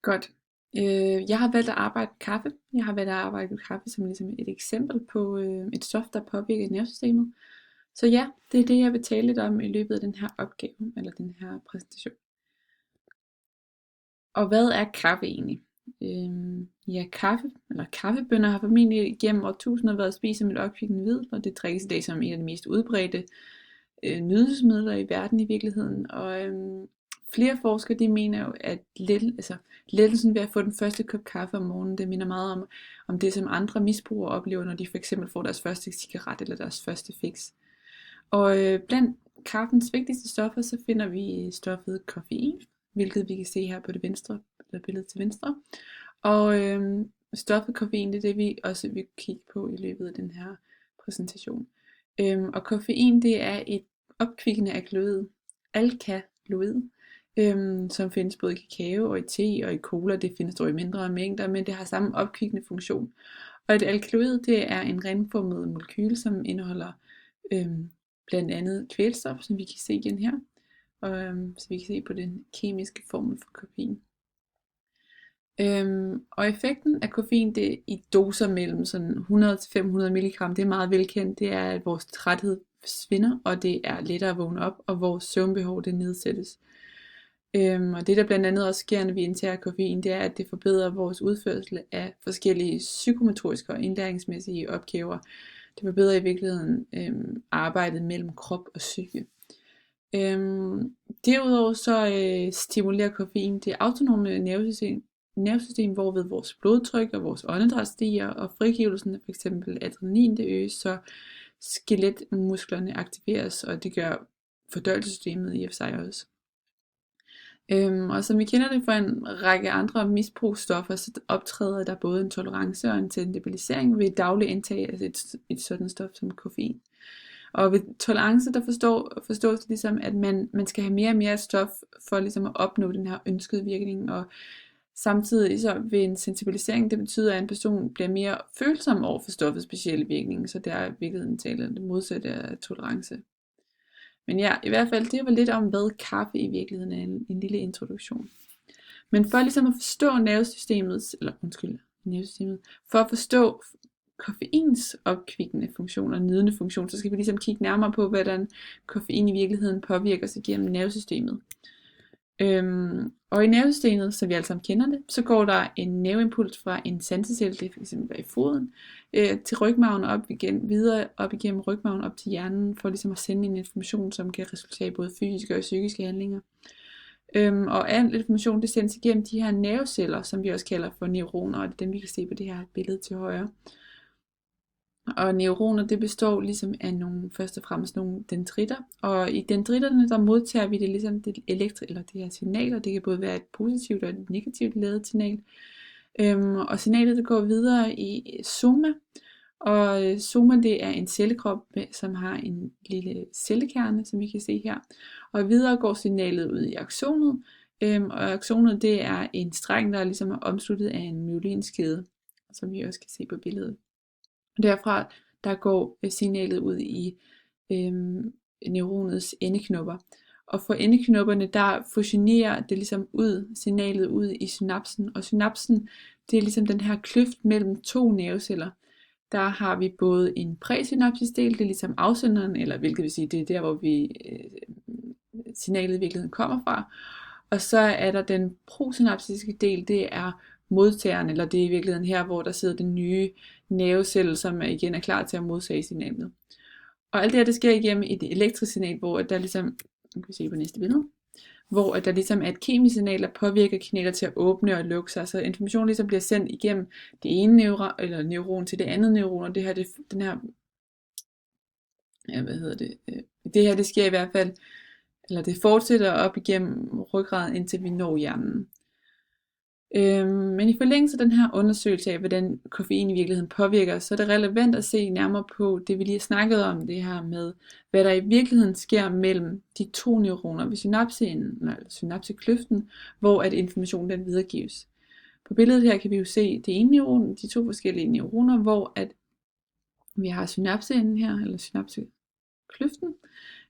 Godt. Jeg har valgt at arbejde med kaffe. Jeg har valgt at arbejde med kaffe som ligesom et eksempel på et stof, der påvirker nervesystemet. Så ja, det er det, jeg vil tale lidt om i løbet af den her opgave, eller den her præsentation. Og hvad er kaffe egentlig? Ja, kaffe, eller kaffebønner har formentlig gennem årtusinder været spist som et opkvikkende middel, og det drikkes i dag som en af de mest udbredte nydelsesmidler i verden i virkeligheden. Og flere forskere de mener jo, at lettelsen ved at få den første kop kaffe om morgenen, det minder meget om det, som andre misbrugere oplever, når de for eksempel får deres første cigaret eller deres første fix. Og blandt kaffens vigtigste stoffer, så finder vi stoffet koffein, hvilket vi kan se her på det venstre, eller billedet til venstre. Og stoffet koffein, det er det, vi også vil kigge på i løbet af den her præsentation. Og koffein, det er et opkvikkende alkaloid, som findes både i kakao og i te og i cola. Det findes dog i mindre mængder, men det har samme opkvikkende funktion. Og et alkaloid, det er en ringformet molekyl, som indeholder blandt andet kvælstof, som vi kan se igen her. Så vi kan se på den kemiske formel for koffein. Og effekten af koffein, det er i doser mellem sådan 100 til 500 mg. Det er meget velkendt. Det er, at vores træthed forsvinder, og det er lettere at vågne op, og vores søvnbehov det nedsættes. Og det der blandt andet også sker, når vi indtager koffein, det er, at det forbedrer vores udførsel af forskellige psykomotoriske og indlæringsmæssige opgaver. Det forbedrer i virkeligheden arbejdet mellem krop og psyke. Derudover så stimulerer koffein det autonome nervesystem, hvorved vores blodtryk og vores åndedræt stiger, og frigivelsen af f.eks. adrenalin det øges, så skeletmusklerne aktiveres, og det gør fordøjelsessystemet i og for sig også. Og som vi kender det fra en række andre misbrugsstoffer, så optræder der både en tolerance og en sensibilisering ved daglig indtag af et sådan stof som koffein. Og ved tolerance, der forstås det ligesom, at man skal have mere og mere stof for ligesom at opnå den her ønskede virkning. Og samtidig så ved en sensibilisering, det betyder, at en person bliver mere følsom over for stoffets specielle virkning, så der er i virkeligheden tale det modsatte af tolerance. Men ja, i hvert fald, det var lidt om, hvad kaffe i virkeligheden er en lille introduktion. Men for ligesom at forstå nervesystemet, for at forstå koffeins opkvikkende funktion og nydende funktion, så skal vi ligesom kigge nærmere på, hvordan koffein i virkeligheden påvirker sig gennem nervesystemet. Og i nervesystemet, som vi alle sammen kender det, så går der en nerveimpuls fra en sansecelle, det er fx i foden, til rygmarven videre op igennem rygmarven op til hjernen, for ligesom at sende en information, som kan resultere i både fysiske og psykiske handlinger. Og al information, det sendes igennem de her nerveceller, som vi også kalder for neuroner, og det er dem, vi kan se på det her billede til højre. Og neuroner, det består ligesom af først og fremmest nogle dendritter, og i dendritterne, der modtager vi det ligesom det her signal, og det kan både være et positivt og et negativt ladet signal. Og signalet det går videre i soma, og soma det er en cellekrop, som har en lille cellekerne, som vi kan se her. Og videre går signalet ud i aksonet, og aksonet det er en streng, der ligesom er omsluttet af en myelinskæde, som vi også kan se på billedet. Derfra der går signalet ud i neuronets endeknopper. Og for endeknopperne der fusionerer det ligesom signalet ud i synapsen. Og synapsen det er ligesom den her kløft mellem to nerveceller. Der har vi både en præsynaptisk del, det er ligesom afsenderen, eller hvilket vil sige, det er der hvor signalet i virkeligheden kommer fra. Og så er der den prosynaptiske del, det er modtageren, eller det er i virkeligheden her, hvor der sidder den nye nervecelle, som igen er klar til at modtage signalet. Og alt det her, det sker igennem et elektrisk signal, hvor der ligesom, kan vi se på næste billede, hvor der ligesom er et kemisk signal, der påvirker kanaler til at åbne og lukke sig, så informationen ligesom bliver sendt igennem det ene neuron til det andet neuron, og det her, det her, det sker i hvert fald, eller det fortsætter op igennem ryggraden, indtil vi når hjernen. Men i forlængelse af den her undersøgelse af, hvordan koffein i virkeligheden påvirker, så er det relevant at se nærmere på det, vi lige har snakket om, det her med, hvad der i virkeligheden sker mellem de to neuroner ved synapseenden, eller synapsekløften, hvor at informationen den videregives. På billedet her kan vi jo se det ene neuron, de to forskellige neuroner, hvor at vi har synapseenden her, eller synapsekløften,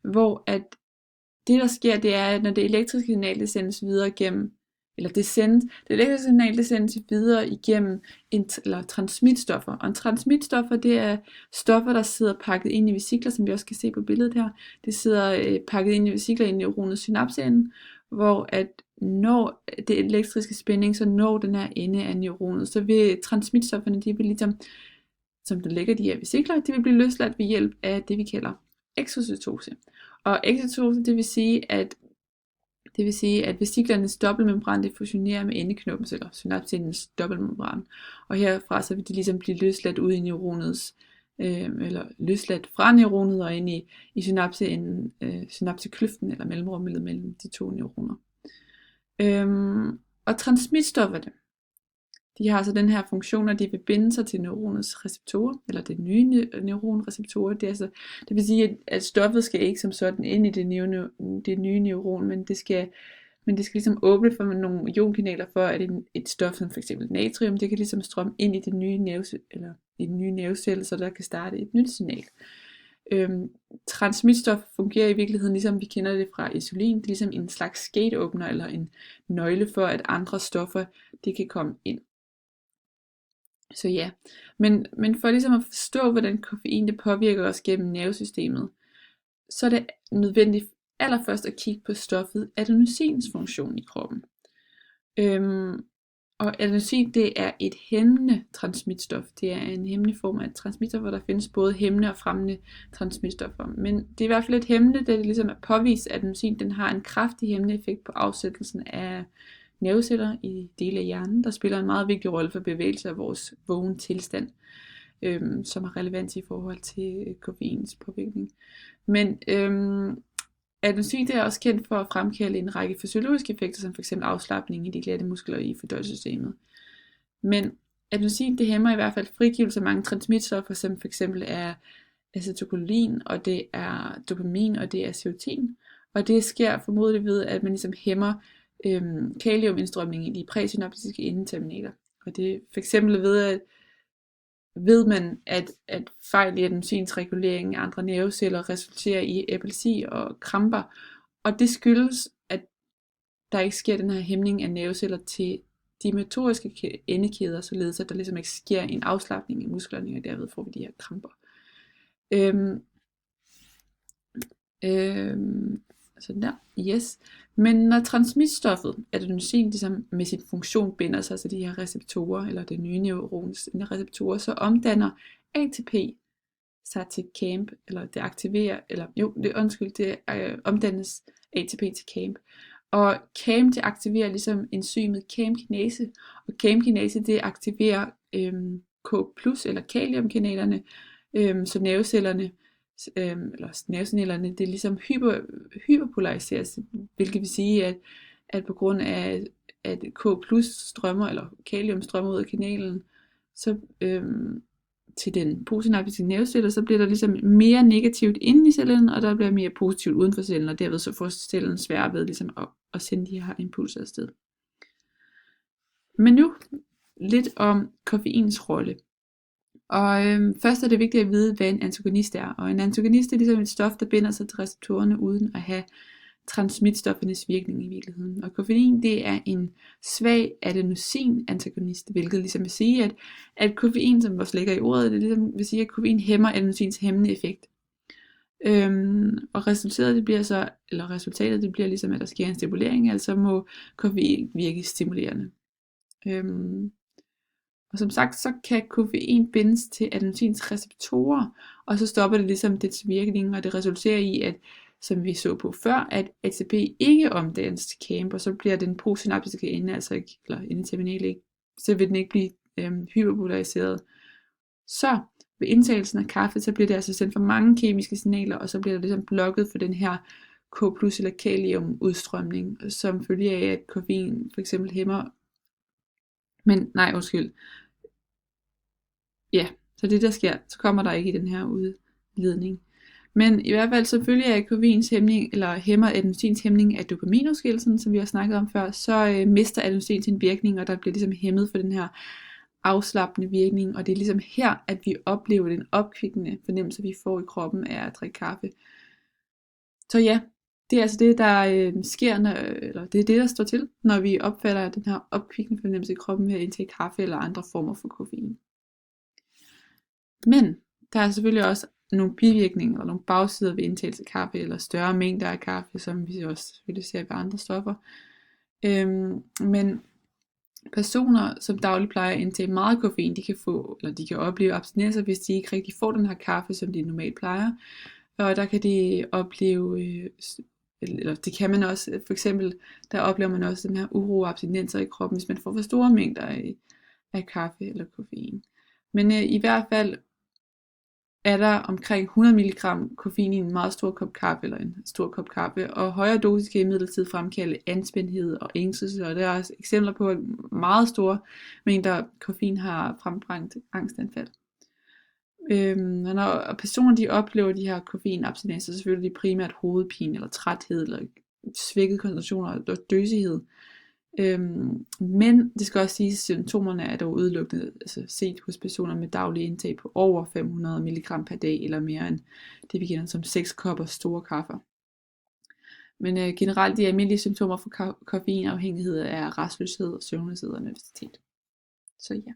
hvor at det der sker, det er, at når det elektriske signal det sendes videre gennem eller det elektriske signal, det sendes videre igennem eller transmitstoffer. Og en transmitstoffer, det er stoffer, der sidder pakket ind i vesikler, som vi også kan se på billedet her. Det sidder pakket ind i vesikler i neuronets synapseende, hvor at når det elektriske spænding, så når den her ende af neuronet, så vil transmitstofferne, de vil ligesom, som der ligger de her vesikler, de vil blive løsladt ved hjælp af det, vi kalder exocytose. Og exocytose, det vil sige, at vesiklernes dobbeltmembran, det fusionerer med endeknoppens eller synapsendens dobbeltmembran. Og herfra så vil de ligesom blive løsladt ud i neuronets, eller løsladt fra neuronet og ind i synapseenden, synapsekløften eller mellemrummet mellem de to neuroner. Og transmitstofferne, de har altså den her funktion, at de vil binde sig til neuronets receptorer, eller det nye neuronreceptorer. Det vil sige, at stoffet skal ikke som sådan ind i det nye neuron, men det skal ligesom åbne for nogle ionkanaler for, at et stof som f.eks. natrium, det kan ligesom strømme ind i den nye nervecelle, så der kan starte et nyt signal. Transmitstof fungerer i virkeligheden ligesom vi kender det fra insulin. Det er ligesom en slags gateåbner eller en nøgle for, at andre stoffer det kan komme ind. Så ja, men for ligesom at forstå, hvordan koffein det påvirker os gennem nervesystemet, så er det nødvendigt allerførst at kigge på stoffet adenosins funktion i kroppen. Og adenosin, det er et hæmmende transmitstof. Det er en hæmmende form af transmitter, hvor der findes både hæmmende og fremmende transmitstoffer. Men det er i hvert fald et hæmmende, da det ligesom er påvist, at adenosin den har en kraftig hæmmende effekt på afsættelsen af nerveceller i dele af hjernen, der spiller en meget vigtig rolle for bevægelse af vores vågen tilstand, som er relevant i forhold til koffeins påvirkning. Men adenosin er også kendt for at fremkalde en række fysiologiske effekter, som f.eks. afslapning i de glatte muskler i fordøjelsessystemet. Men adenosin det hæmmer i hvert fald frigivelse af mange transmitstoffer, som f.eks. er acetylcholin, og det er dopamin, og det er serotonin. Og det sker formodentlig ved, at man ligesom hæmmer kaliumindstrømning i de præsynaptiske endeterminaler. Og det er f.eks. ved man, at fejl i adenosins regulering af andre nerveceller resulterer i epilepsi og kramper. Og det skyldes, at der ikke sker den her hæmning af nerveceller til de motoriske endekæder, således at der ligesom ikke sker en afslapning i musklerne, og derved får vi de her kramper. Sådan der, yes. Men når transmitstoffet, adenosin, ligesom med sin funktion binder sig til de her receptorer, eller det nye neurons receptorer, så omdanner ATP sig til CAMP, eller det aktiverer, omdannes ATP til CAMP. Og CAMP det aktiverer ligesom enzymet CAMP-kinase, og CAMP-kinase det aktiverer K+, eller kaliumkanalerne, så nervecellerne, eller nervesignalerne, det er ligesom hyperpolariseres, hvilket vil sige, at på grund af at K+ strømmer, eller kalium strømmer ud af kanalen, så til den postsynaptiske nerveceller, så bliver der ligesom mere negativt inde i cellen, og der bliver mere positivt uden for cellen, og derved så får cellen svært ved ligesom at sende de her impulser afsted. Men nu lidt om koffeins rolle. Og først er det vigtigt at vide, hvad en antagonist er. Og en antagonist er ligesom et stof, der binder sig til receptorerne uden at have transmitstoffernes virkning i virkeligheden. Og koffein det er en svag adenosin-antagonist, hvilket ligesom vil sige, at koffein, som også ligger i ordet, det ligesom vil sige, at koffein hæmmer adenosins hæmmende effekt. Og resultatet det bliver ligesom, at der sker en stimulering, altså må koffein virke stimulerende. Og som sagt, så kan koffein bindes til adenosins receptorer, og så stopper det ligesom dets virkning, og det resulterer i, at, som vi så på før, at ATP ikke omdannes til CAMP, og så bliver den postsynaptiske ende, altså ikke, eller endeterminal ikke, så vil den ikke blive hyperpolariseret. Så ved indtagelsen af kaffe, så bliver det altså sendt for mange kemiske signaler, og så bliver det ligesom blokket for den her K+ eller kalium udstrømning, som følge af, at koffein for eksempel hæmmer. Ja, så det der sker, så kommer der ikke i den her udledning. Men i hvert fald selvfølgelig er koffeins hæmning, eller hæmmer adenosins hæmning af dopaminudskillelsen, som vi har snakket om før, så mister adenosin sin virkning, og der bliver ligesom hæmmet for den her afslappende virkning, og det er ligesom her, at vi oplever den opkvikkende fornemmelse, vi får i kroppen af at drikke kaffe. Så ja, Det er altså det, der sker, eller det er det, der står til, når vi opfatter den her opkvikkende fornemmelse i kroppen ved at indtage kaffe eller andre former for koffein. Men der er selvfølgelig også nogle bivirkninger og nogle bagsider ved indtagelse af kaffe eller større mængder af kaffe, som vi også selvfølgelig ser ved andre stoffer. Men personer, som dagligt plejer at indtage meget koffein, de kan opleve abstinenser, hvis de ikke rigtig får den her kaffe, som de normalt plejer. Og der kan de opleve, eller det kan man også, for eksempel, der oplever man også den her uro og abstinenser i kroppen, hvis man får for store mængder af kaffe eller koffein. Men i hvert fald er der omkring 100 mg koffein i en meget stor kop kaffe eller en stor kop kaffe, og højere dosis kan imidlertid fremkalde anspændthed og ængstelse, og der er også eksempler på, at meget store mængder koffein har frembragt angstanfald. Når personer de oplever de her koffeinabstinenser, så føler de primært hovedpine eller træthed eller svækket koncentrationer og døsighed. Men det skal også siges, at symptomerne er dog udelukkende set hos personer med daglig indtag på over 500 mg per dag eller mere end det vi kender som 6 kopper store kaffer. Men generelt de almindelige symptomer for koffeinafhængighed er rastløshed, søvnløshed og nervøsitet. Så ja.